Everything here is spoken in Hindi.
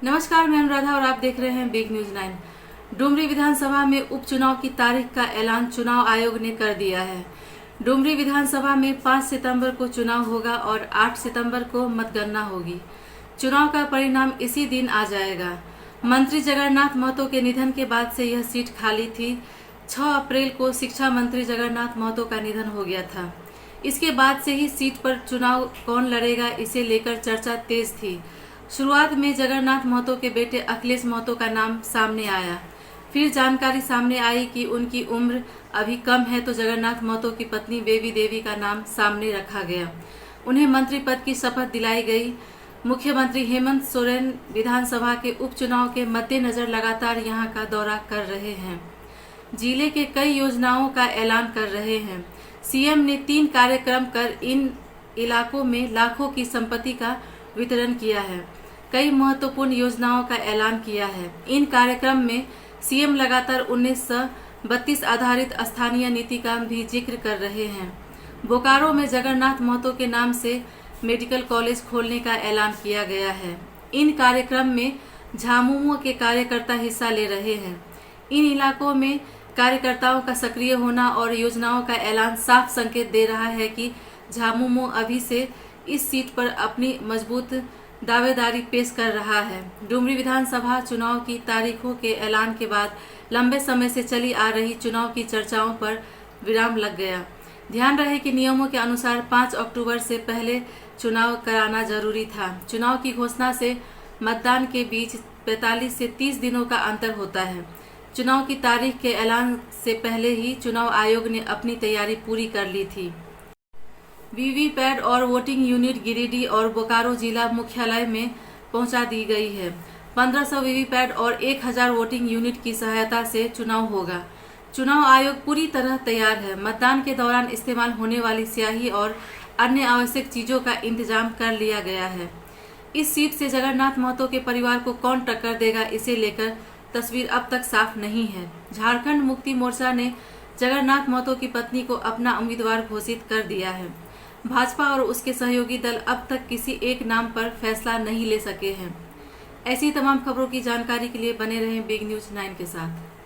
नमस्कार, मैं अनुराधा और आप देख रहे हैं बिग न्यूज 9। डुमरी विधानसभा में उपचुनाव की तारीख का ऐलान चुनाव आयोग ने कर दिया है। डुमरी विधानसभा में 5 सितंबर को चुनाव होगा और 8 सितंबर को मतगणना होगी। चुनाव का परिणाम इसी दिन आ जाएगा। मंत्री जगन्नाथ महतो के निधन के बाद से यह सीट खाली थी। 6 अप्रैल को शिक्षा मंत्री जगन्नाथ महतो का निधन हो गया था। इसके बाद से ही सीट पर चुनाव कौन लड़ेगा इसे लेकर चर्चा तेज थी। शुरुआत में जगन्नाथ महतो के बेटे अखिलेश महतो का नाम सामने आया। फिर जानकारी सामने आई कि उनकी उम्र अभी कम है, तो जगन्नाथ महतो की पत्नी बेबी देवी का नाम सामने रखा गया। उन्हें मंत्री पद की शपथ दिलाई गई। मुख्यमंत्री हेमंत सोरेन विधानसभा के उपचुनाव के मद्देनजर लगातार यहां का दौरा कर रहे हैं। जिले के कई योजनाओं का ऐलान कर रहे हैं। सीएम ने 3 कार्यक्रम कर इन इलाकों में लाखों की संपत्ति का वितरण किया है। कई महत्वपूर्ण योजनाओं का ऐलान किया है। इन कार्यक्रम में सीएम लगातार 1932 आधारित स्थानीय नीति का भी जिक्र कर रहे हैं। बोकारो में जगन्नाथ महतो के नाम से मेडिकल कॉलेज खोलने का ऐलान किया गया है। इन कार्यक्रम में झामुमो के कार्यकर्ता हिस्सा ले रहे हैं। इन इलाकों में कार्यकर्ताओं का सक्रिय होना और योजनाओं का ऐलान साफ संकेत दे रहा है कि झामुमो अभी से इस सीट पर अपनी मजबूत दावेदारी पेश कर रहा है। डुमरी विधानसभा चुनाव की तारीखों के ऐलान के बाद लंबे समय से चली आ रही चुनाव की चर्चाओं पर विराम लग गया। ध्यान रहे कि नियमों के अनुसार 5 अक्टूबर से पहले चुनाव कराना जरूरी था। चुनाव की घोषणा से मतदान के बीच 45 से 30 दिनों का अंतर होता है। चुनाव की तारीख के ऐलान से पहले ही चुनाव आयोग ने अपनी तैयारी पूरी कर ली थी। वीवीपैट और वोटिंग यूनिट गिरिडीह और बोकारो जिला मुख्यालय में पहुंचा दी गई है। 1500 वीवीपैट और 1000 वोटिंग यूनिट की सहायता से चुनाव होगा। चुनाव आयोग पूरी तरह तैयार है। मतदान के दौरान इस्तेमाल होने वाली स्याही और अन्य आवश्यक चीजों का इंतजाम कर लिया गया है। इस सीट से जगन्नाथ महतो के परिवार को कौन टक्कर देगा, इसे लेकर तस्वीर अब तक साफ नहीं है। झारखंड मुक्ति मोर्चा ने जगन्नाथ महतो की पत्नी को अपना उम्मीदवार घोषित कर दिया है। भाजपा और उसके सहयोगी दल अब तक किसी एक नाम पर फैसला नहीं ले सके हैं। ऐसी तमाम खबरों की जानकारी के लिए बने रहें बिग न्यूज 9 के साथ।